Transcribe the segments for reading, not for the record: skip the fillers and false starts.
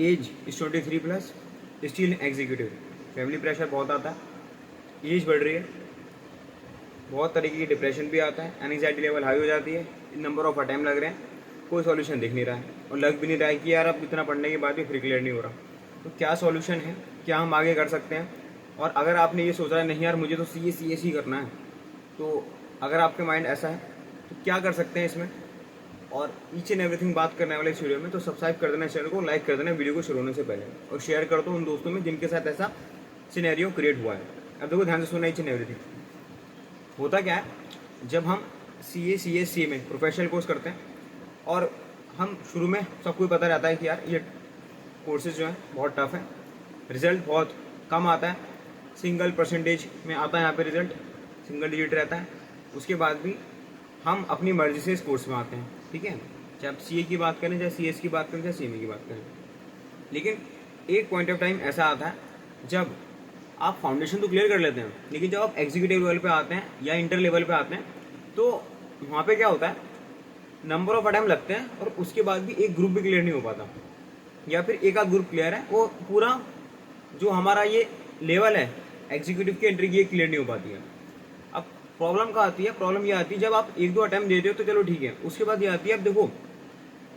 As is 23 प्लस, still executive. Family pressure बहुत आता है, एज बढ़ रही है, बहुत तरीके की डिप्रेशन भी आता है, एंग्जाइटी लेवल हाई हो जाती है, नंबर ऑफ अटैम्प्ट लग रहे हैं, कोई सॉल्यूशन दिख नहीं रहा है और लग भी नहीं रहा है कि यार अब इतना पढ़ने के बाद भी फिर क्लियर नहीं हो रहा। तो क्या सॉल्यूशन है, क्या हम आगे कर सकते हैं? और अगर आपने ये सोचा है नहीं यार मुझे तो सी एस ही करना है, तो अगर आपके माइंड ऐसा है तो क्या कर सकते हैं इसमें, और ईच एंड एवरीथिंग बात करने वाले इस वीडियो में। तो सब्सक्राइब कर देना चैनल को, लाइक कर देना वीडियो को शुरू होने से पहले, और शेयर कर दो उन दोस्तों में जिनके साथ ऐसा सिनेरियो क्रिएट हुआ है। अब देखो ध्यान से सुनना ईच एंड एवरीथिंग। होता क्या है, जब हम सी में प्रोफेशनल कोर्स करते हैं और हम शुरू में सबको पता रहता है कि यार ये कोर्सेज जो हैं बहुत टफ है, रिजल्ट बहुत कम आता है, सिंगल परसेंटेज में आता है यहाँ पे रिजल्ट, सिंगल डिजिट रहता है। उसके बाद भी हम अपनी मर्जी से इस कोर्स में आते हैं, ठीक है, चाहे आप सी की बात करें, चाहे सी की बात करें, चाहे सी की बात करें। लेकिन एक पॉइंट ऑफ टाइम ऐसा आता है जब आप फाउंडेशन तो क्लियर कर लेते हैं, लेकिन जब आप एग्जीक्यूटिव लेवल पे आते हैं या इंटर लेवल पे आते हैं तो वहाँ पे क्या होता है, नंबर ऑफ अटैम्प्ट लगते हैं और उसके बाद भी एक ग्रुप भी क्लियर नहीं हो पाता, या फिर एक आध ग्रुप क्लियर है, वो पूरा जो हमारा ये लेवल है एग्जीक्यूटिव की एंट्री की, ये क्लियर नहीं हो पाती है। अब प्रॉब्लम कहाँ आती है, प्रॉब्लम ये आती है जब आप एक दो अटैम्प्ट देते हो तो चलो ठीक है, उसके बाद ये आती है, अब देखो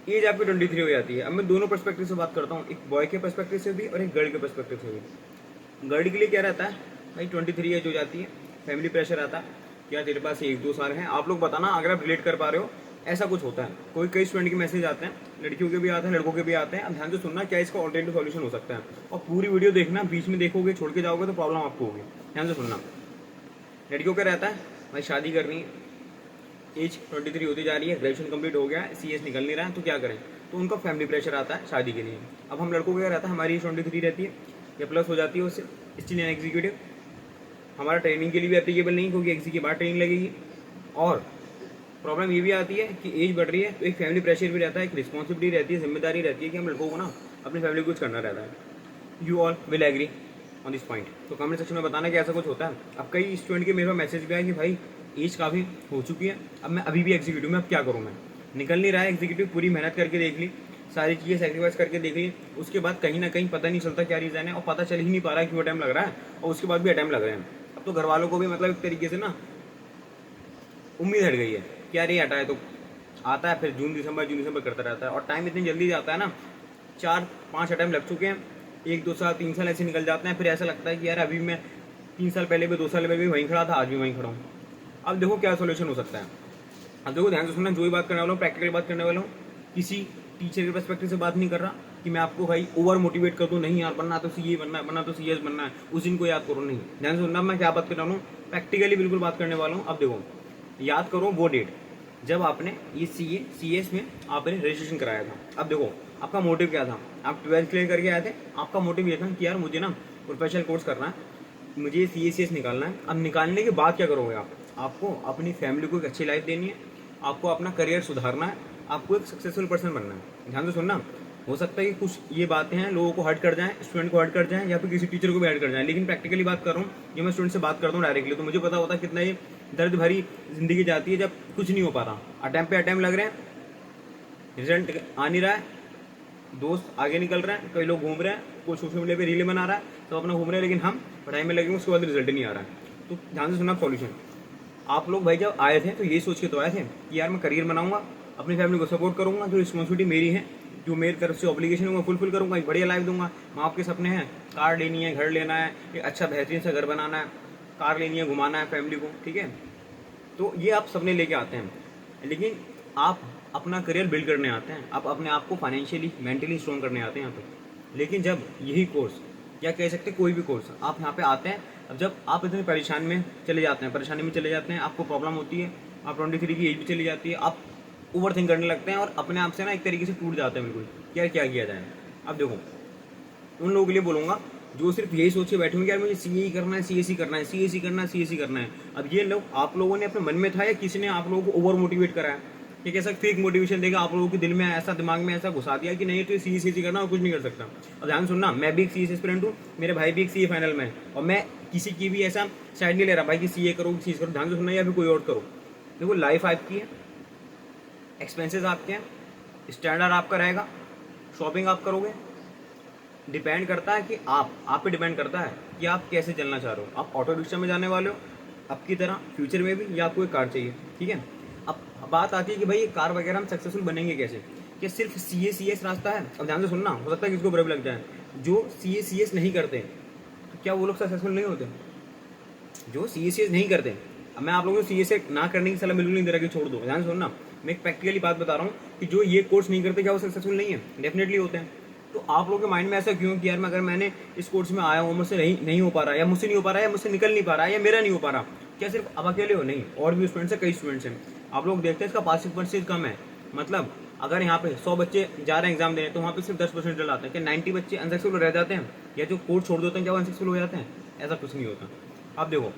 एज आपकी 23 हो जाती है। अब मैं दोनों पर्सपेक्टिव से बात करता हूँ, एक बॉय के पर्सपेक्टिव से भी और एक गर्ल के पर्सपेक्टिव से भी। गर्ल के लिए क्या रहता है भाई, 23 एज हो जाती है, फैमिली प्रेशर आता है, क्या तेरे पास एक दो साल हैं, आप लोग बताना अगर आप रिलेट कर पा रहे हो, ऐसा कुछ होता है। कोई कई स्टूडेंट के मैसेज आते हैं, लड़कियों के भी आते हैं, लड़कों के भी आते हैं। अब ध्यान से सुनना क्या इसका ऑल्टरनेटिव सॉल्यूशन हो सकता है, और पूरी वीडियो देखना, बीच में देखोगे छोड़ के जाओगे तो प्रॉब्लम आपको होगी। ध्यान से सुनना, लड़कियों का रहता है भाई शादी करनी है, एज 23 होती जा रही है, ग्रेजुएशन कंप्लीट हो गया है, सी निकल नहीं रहा है, तो क्या करें, तो उनका फैमिली प्रेशर आता है शादी के लिए। अब हम लड़कों का क्या रहता है, हमारी एज 23 रहती है या प्लस हो जाती है उससे, स्टिल एग्जीक्यूटिव, हमारा ट्रेनिंग के लिए भी एप्लीकेबल नहीं क्योंकि एग्जी के बाद ट्रेनिंग लगेगी। और प्रॉब्लम ये भी आती है कि एज बढ़ रही है तो एक फैमिली प्रेशर भी रहता है, एक रिस्पॉन्सिबिलिटी रहती है, जिम्मेदारी रहती है कि हम लड़कों को ना अपनी फैमिली को कुछ करना रहता है। You all will agree on this point, तो कमेंट सेक्शन में बताना कि ऐसा कुछ होता है। अब कई स्टूडेंट के मेरे पास मैसेज भी आया कि भाई एज काफ़ी हो चुकी है, अब मैं अभी भी एग्जीक्यूटिव में, अब क्या करूँ, मैं निकल नहीं रहा है एग्जीक्यूटिव, पूरी मेहनत करके देख ली, सारी चीज़ें सेक्रीफाइस करके देख ली, उसके बाद कहीं ना कहीं पता नहीं चलता क्या रीज़न है, और पता चल ही नहीं पा रहा है क्यों अटैम्प्ट लग रहा है, और उसके बाद भी अटैम्प्ट लग रहे हैं। अब तो घर वालों को भी मतलब एक तरीके से ना उम्मीद हट गई है कि यार ये हटा है तो आता है, फिर जून दिसंबर करता रहता है, और टाइम इतनी जल्दी जाता है ना, 4-5 अटैम्प्ट लग चुके हैं, 1-2 साल 3 साल ऐसे निकल जाते हैं, फिर ऐसा लगता है कि यार अभी मैं 3 साल पहले भी 2 साल पहले भी वहीं खड़ा था, आज भी वहीं खड़ा हूँ। अब देखो क्या सोल्यूशन हो सकता है। अब देखो ध्यान से सुनना, जो भी बात करने वाला हूँ प्रैक्टिकल बात करने वाला हूँ, किसी टीचर के पर्सपेक्टिव से बात नहीं कर रहा कि मैं आपको भाई ओवर मोटिवेट कर दूँ, नहीं यार बनना तो सी बनना है, बनना तो सी बनना है, उस दिन को याद करो, नहीं। ध्यान से सुनना, मैं क्या बात कर रहा हूँ, प्रैक्टिकली बिल्कुल बात करने वाला हूँ। अब देखो याद करो वो डेट जब आपने ये सी एस में आपने रजिस्ट्रेशन कराया था। अब देखो आपका मोटिव क्या था, आप 12th क्लियर करके आए थे, आपका मोटिव ये था कि यार मुझे ना प्रोफेशनल कोर्स करना है, मुझे सी एस निकालना है। अब निकालने के बाद क्या करोगे आप, आपको अपनी फैमिली को एक अच्छी लाइफ देनी है, आपको अपना करियर सुधारना है, आपको एक सक्सेसफुल पर्सन बनना है। ध्यान से सुनना, हो सकता है कि कुछ ये बातें हैं लोगों को हर्ट कर जाएं, स्टूडेंट को हर्ट कर जाएं, या फिर किसी टीचर को भी हर्ट कर जाएं, लेकिन प्रैक्टिकली बात कर रहा हूँ, जब मैं स्टूडेंट से बात करता हूँ डायरेक्टली, तो मुझे पता होता है कितना ये दर्द भरी जिंदगी जाती है जब कुछ नहीं हो पा रहा, अटैम्प्ट पे अटैम्प्ट लग रहे हैं, रिजल्ट आ नहीं रहा है, दोस्त आगे निकल रहे हैं, कई लोग घूम रहे हैं, कोई सोशल मीडिया पे रीलें बना रहा है, सब अपना घूम रहे हैं, लेकिन हम पढ़ाई में लगे, उसके बाद रिजल्ट नहीं आ रहा है। तो ध्यान से सुनना सॉल्यूशन, आप लोग भाई जब आए थे तो यही सोच के तो आए थे कि यार मैं करियर बनाऊंगा, अपनी फैमिली को सपोर्ट करूंगा, जो रिस्पॉन्सिबिलिटी मेरी है, जो मेरी तरफ से ऑब्लिगेशन है मैं फुलफिल करूंगा, एक बढ़िया लाइफ दूंगा। माँ बाप के सपने हैं, कार लेनी है, घर लेना है, एक अच्छा बेहतरीन सा घर बनाना है, कार लेनी है, घुमाना है फैमिली को, ठीक है, तो ये आप सपने लेके आते हैं। लेकिन आप अपना करियर बिल्ड करने आते हैं, आप अपने आप को फाइनेंशियली मेंटली स्ट्रॉन्ग करने आते हैं यहाँ पे। लेकिन जब यही कोर्स, या कह सकते हैं कोई भी कोर्स, आप यहाँ पे आते हैं, अब जब आप इतने परेशानी में चले जाते हैं, आपको प्रॉब्लम होती है, आप 23 की एज भी चली जाती है, आप ओवर थिंक करने लगते हैं और अपने आप से ना एक तरीके से टूट जाते हैं बिल्कुल, यार क्या किया जाए। अब देखो उन लोगों के लिए बोलूँगा जो सिर्फ यही सोच के बैठे होंगे यार मुझे सी करना है, सी करना है, सी करना है, सी करना है। अब ये लोग आप लोगों ने अपने मन में था या किसी ने आप लोगों को ओवर मोटिवेट कराया, कि कैसा फेक मोटिवेशन देगा आप लोगों के दिल में, ऐसा दिमाग में ऐसा घुसा दिया कि नहीं तो सी करना और कुछ नहीं कर सकता। अब ध्यान सुनना, मैं भी एक सी एस्पिरेंट हूँ, मेरे भाई भी एक सी फाइनल में है, और मैं किसी की भी ऐसा साइड नहीं ले रहा भाई कि सी करो, सी करो। ध्यान से सुनना, या फिर कोई और करो। देखो लाइफ आपकी है, एक्सपेंसेस आपके हैं, स्टैंडर्ड आपका रहेगा, शॉपिंग आप करोगे, डिपेंड करता है कि आप पे डिपेंड करता है कि आप कैसे चलना चाह रहे हो। आप ऑटो रिक्शा में जाने वाले हो आपकी तरह फ्यूचर में भी, या आपको एक कार चाहिए, ठीक है। अब बात आती है कि भाई ये कार वगैरह हम सक्सेसफुल बनेंगे कैसे, क्या सिर्फ CA CS रास्ता है? अब ध्यान से सुनना, हो सकता है किसको बुरा भी लग जाए। जो CA CS नहीं करते तो क्या वो लोग सक्सेसफुल नहीं होते? जो CA नहीं करते, अब मैं आप लोगों को CA ना करने की सलाह बिल्कुल नहीं दे रहा कि छोड़ दो, ध्यान से सुनना। मैं एक प्रैक्टिकली बात बता रहा हूँ कि जो ये कोर्स नहीं करते क्या वो सक्सेसफुल नहीं है? डेफिनेटली होते हैं। तो आप लोगों के माइंड में ऐसा क्यों कि यार मैं अगर मैंने इस कोर्स में आया हूँ, मुझसे नहीं हो पा रहा, या मुझसे नहीं हो पा रहा, या मुझसे निकल नहीं पा रहा, या मेरा नहीं हो पा रहा, क्या सिर्फ अब अकेले हो? नहीं, और भी स्टूडेंट्स हैं, कई स्टूडेंट्स हैं। आप लोग देखते हैं इसका पासिंग % कम है। मतलब अगर यहाँ पे 100 बच्चे जा रहे हैं एग्जाम देने, तो वहाँ पे सिर्फ 10% रिजल्ट आते हैं। क्या 90 बच्चे अनसक्सेसफुल रह जाते हैं, या जो कोर्स छोड़ देते हैं क्या वो अनसक्सेसफुल हो जाते हैं? ऐसा कुछ नहीं होता। आप देखो,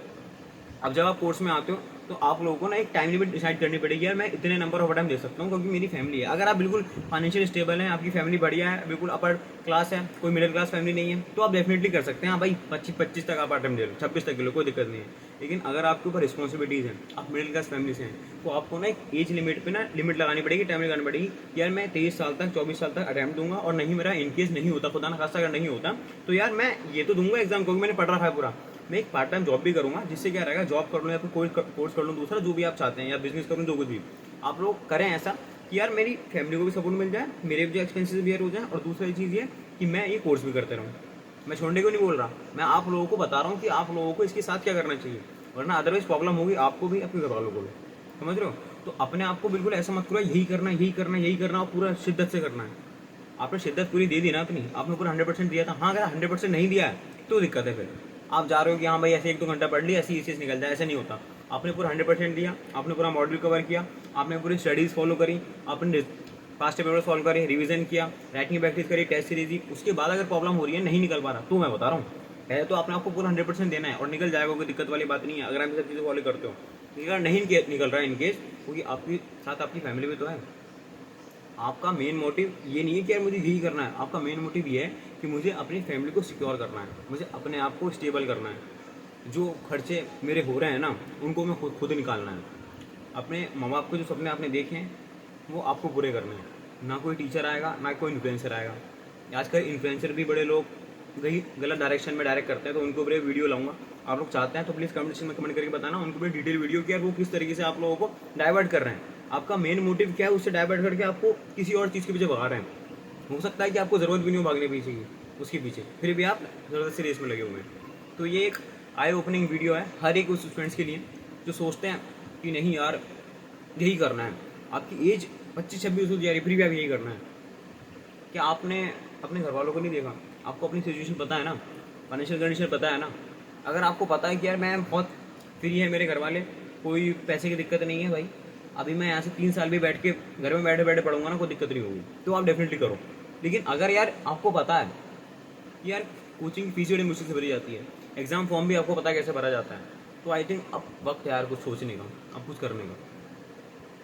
अब जब आप कोर्स में आते हो तो आप लोगों को ना एक टाइम लिमिट डिसाइड करनी पड़ेगी, यार मैं इतने नंबर ऑफ अटेम्प्ट दे सकता हूँ क्योंकि मेरी फैमिली है। अगर आप बिल्कुल फाइनेंशियल स्टेबल हैं, आपकी फैमिली बढ़िया है, बिल्कुल अपर क्लास है, कोई मिडिल क्लास फैमिली नहीं है, तो आप डेफिनेटली कर सकते हैं। हाँ भाई 25 तक आप अटेम्प्ट दे लो, 26 तक ले लो, कोई दिक्कत नहीं है। लेकिन अगर आपके ऊपर रिस्पॉन्सिबिलिटीज हैं, आप मिडिल क्लास फैमिली से हैं, तो आपको ना एक एज लिमिट पे ना लिमिट लगानी पड़ेगी, टाइम लगानी पड़ेगी। यार मैं 23 साल तक 24 साल तक अटेम्प्ट दूंगा, और नहीं मेरा इनकेस नहीं होता, खुदा ना खास्ता अगर नहीं होता, तो यार मैं ये तो दूंगा एग्जाम क्योंकि मैंने पढ़ रखा है पूरा। मैं एक पार्ट टाइम जॉब भी करूंगा, जिससे क्या रहेगा, जॉब कर लूँ या फिर कोई कोर्स कर लूँ दूसरा, जो भी आप चाहते हैं, या बिजनेस करूँ, जो कुछ भी आप लोग करें ऐसा कि यार मेरी फैमिली को भी सपोर्ट मिल जाए, मेरे भी एक्सपेंसेस भी हो जाए, और दूसरी चीज़ ये कि मैं ये कोर्स भी करते रहूँ। मैं छोड़ने को नहीं बोल रहा, मैं आप लोगों को बता रहा हूँ कि आप लोगों को इसके साथ क्या करना चाहिए, वरना अदरवाइज प्रॉब्लम होगी आपको भी, आपके घर वालों को भी। समझ रहे हो? तो अपने आप को बिल्कुल ऐसा मत करो यही करना यही करना यही करना, और पूरा शिद्दत से करना है। आपने शिद्दत पूरी दे दी ना अपनी, आपने पूरा 100% दिया था। हाँ, अगर 100% नहीं दिया है तो दिक्कत है। फिर आप जा रहे हो कि हाँ भाई ऐसे 1-2 घंटा पढ़ लिया, ऐसे ही चीज़ निकल जाए, ऐसा नहीं होता। आपने पूरा 100% दिया, आपने पूरा मॉड्यूल कवर किया, आपने पूरी स्टडीज़ फॉलो करी, आपने पास्ट पेपर सॉल्व करे, रिवीजन किया, राइटिंग प्रैक्टिस करी, टेस्ट सीरीज दी। उसके बाद अगर प्रॉब्लम हो रही है, नहीं निकल पा रहा, तो मैं बता रहा हूँ पहले तो आपने आपको पूरा 100% देना है, और निकल जाएगा, कोई दिक्कत वाली बात नहीं है अगर आप ये सब चीज़ें फॉलो करते हो। अगर नहीं निकल रहा है इनकेस, क्योंकि आपके साथ आपकी फैमिली भी तो है। आपका मेन मोटिव ये नहीं है कि यार मुझे यही करना है, आपका मेन मोटिव ये है कि मुझे अपनी फैमिली को सिक्योर करना है, मुझे अपने आप को स्टेबल करना है। जो खर्चे मेरे हो रहे हैं ना, उनको मैं खुद निकालना है। अपने माँ बाप के जो सपने आपने देखे हैं वो आपको पूरे करने हैं। ना कोई टीचर आएगा, ना कोई इन्फ्लुएंसर आएगा। आजकल इन्फ्लुएंसर भी बड़े लोग कहीं गलत डायरेक्शन में डायरेक्ट करते हैं, तो उनको भी वीडियो लाऊंगा। आप लोग चाहते हैं तो प्लीज़ कमेंट सेक्शन में कमेंट करके बताना उनको भी डिटेल वीडियो कि यार वो किस तरीके से आप लोगों को डाइवर्ट कर रहे हैं। आपका मेन मोटिव क्या है, उससे डाइवर्ट करके आपको किसी और चीज़ के पीछे भगा रहे हैं। हो सकता है कि आपको ज़रूरत भी नहीं हो भागने पीछे की, उसके पीछे, फिर भी आप ज़बरदस्ती रेस में लगे हुए हैं। तो ये एक आई ओपनिंग वीडियो है हर एक उस स्टूडेंट्स के लिए जो सोचते हैं कि नहीं यार यही करना है। आपकी एज 25-26 हो जा रही, फिर भी आप यही करना है। क्या आपने अपने घर वालों को नहीं देखा? आपको अपनी सिचुएशन पता है ना, फाइनेंशियल कंडीशन पता है ना। अगर आपको पता है कि यार मैं बहुत फ्री है, मेरे घर वाले, कोई पैसे की दिक्कत नहीं है भाई, अभी मैं यहाँ से 3 साल भी बैठ के घर में बैठे बैठे पढ़ूंगा ना, कोई दिक्कत नहीं होगी, तो आप डेफिनेटली करो। लेकिन अगर यार आपको पता है कि यार कोचिंग फीस बड़ी मुश्किल से भरी जाती है, एग्जाम फॉर्म भी आपको पता है कैसे भरा जाता है, तो आई थिंक अब वक्त है यार कुछ सोचने का, अब कुछ करने का।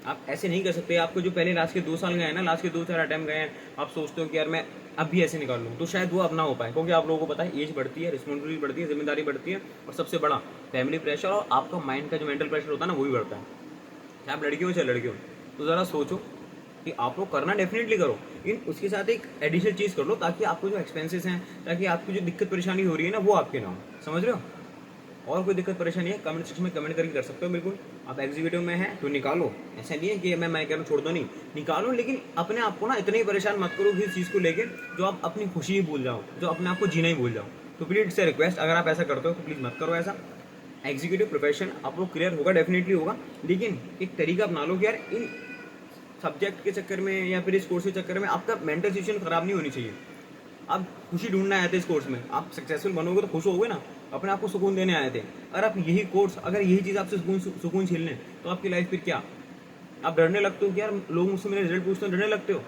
आप ऐसे नहीं कर सकते। आपको जो पहले लास्ट के 2 साल गए हैं ना, लास्ट के 2-4 अटैम्प्ट गए हैं, आप सोचते हो कि यार मैं अब भी ऐसे निकाल लूँ, तो शायद वो अब ना हो पाए, क्योंकि आप लोगों को पता है एज बढ़ती है, रिस्पॉन्सिबिलिटी बढ़ती है, जिम्मेदारी बढ़ती है, और सबसे बड़ा फैमिली प्रेशर और आपका माइंड का जो मेंटल प्रेशर होता है ना, वो भी बढ़ता है। चाहे आप लड़की हो चाहे लड़के हो, तो ज़रा सोचो कि आप लोग करना डेफिनेटली करो, लेकिन उसके साथ एक एडिशनल चीज़ कर लो, ताकि आपको जो एक्सपेंसेस हैं, ताकि आपकी जो दिक्कत परेशानी हो रही है ना, वो आपके ना हो। समझ रहे हो? और कोई दिक्कत परेशानी है कमेंट सेक्शन में कमेंट करके कर सकते हो। बिल्कुल आप एग्जीक्यूटिव में हैं तो निकालो, ऐसा नहीं है कि मैं कह रहा हूँ छोड़ दो, नहीं निकालो, लेकिन अपने आप को ना इतने ही परेशान मत करो किसी चीज़ को लेकर जो आप अपनी खुशी ही भूल जाओ, जो अपने आप को जीना ही भूल जाओ। तो प्लीज से रिक्वेस्ट, अगर आप ऐसा करते हो तो प्लीज़ मत करो ऐसा। एग्जीक्यूटिव प्रोफेशन आप लोग क्लियर होगा, डेफिनेटली होगा, लेकिन एक तरीका अपना लो कि यार इन सब्जेक्ट के चक्कर में या फिर इस कोर्स के चक्कर में आपका मेंटल सिचुएशन खराब नहीं होनी चाहिए। आप खुशी ढूंढने आए थे इस कोर्स में, आप सक्सेसफुल बनोगे तो खुश होगे ना, अपने आप को सुकून देने आए थे। अगर आप यही कोर्स, अगर यही चीज़ आपसे सुकून छीन लें, तो आपकी लाइफ फिर क्या? आप डरने लगते हो कि यार लोग मुझसे मेरे रिजल्ट पूछते हैं, डरने लगते हो।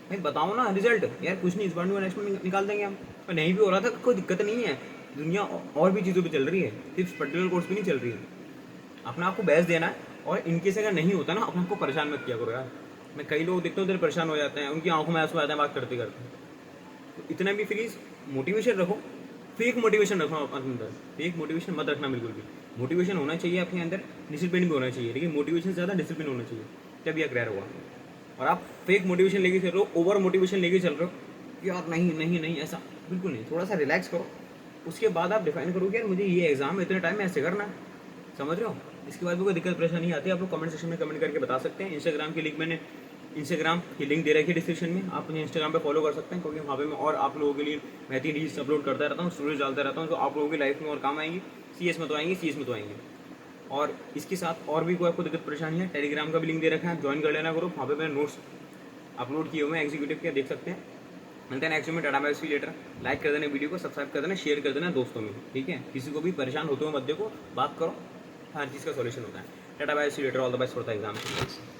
भाई बताओ ना रिजल्ट, यार कुछ नहीं, इस बार में नेक्स्ट में निकाल देंगे हम। और नहीं भी हो रहा था कोई दिक्कत नहीं है, दुनिया और भी चीज़ों पर चल रही है, सिर्फ पर्टिकुलर कोर्स पर नहीं चल रही है। अपने आप को बेस्ट देना है, और इनकेस अगर नहीं होता ना, अपने आप को परेशान मत किया करो यार। मैं कई लोग देखता हूँ इधर परेशान हो जाते हैं, उनकी आंखों में आंसू आते हैं बात करते करते। तो इतना भी प्लीज़ मोटिवेशन रखो, फेक मोटिवेशन रखो अपने अंदर, फेक मोटिवेशन मत रखना बिल्कुल भी। मोटिवेशन होना चाहिए आपके अंदर, डिसिप्लिन भी होना चाहिए, लेकिन मोटिवेशन से ज़्यादा डिसिप्लिन होना चाहिए, तब यह क्लियर होगा। और आप फेक मोटिवेशन लेके चल रहे हो, ओवर मोटिवेशन लेके चल रहे हो कि यार नहीं नहीं नहीं ऐसा, बिल्कुल नहीं, थोड़ा सा रिलैक्स करो, उसके बाद आप डिफाइन करो कि यार मुझे ये एग्जाम इतने टाइम में ऐसे करना है, समझ रहे हो। इसके बाद भी कोई दिक्कत परेशानी आती है आप लोग कमेंट सेक्शन में कमेंट करके बता सकते हैं। इंस्टाग्राम की लिंक मैंने इंस्टाग्राम की लिंक दे रखी है डिस्क्रिप्शन में, आप मुझे इंस्टाग्राम पे फॉलो कर सकते हैं, क्योंकि वहाँ पे मैं और आप लोगों के लिए बेहतरीन रील्स अपलोड करता रहता हूँ, स्टोरीज डालता रहता हूँ, जो आप लोगों की लाइफ में और काम आएंगी। CS में तो आएंगी, CS में तो आएंगी। और इसके साथ और भी कोई आपको दिक्कत परेशानी है, टेलीग्राम का भी लिंक दे रखा है, ज्वाइन कर लेना ग्रुप, वहाँ पे मैंने नोट्स अपलोड किए हुए हैं एग्जीक्यूटिव के, देख सकते हैं। मिलते हैं नेक्स्ट में, tata bye, see you later. Like कर देना वीडियो को, सब्सक्राइब कर देना, शेयर कर देना दोस्तों में, ठीक है। किसी को भी परेशान होते हुए मत देखो, बात करो, हर चीज़ का सॉल्यूशन होता है। Tata bye, see you later, all the best for the exam.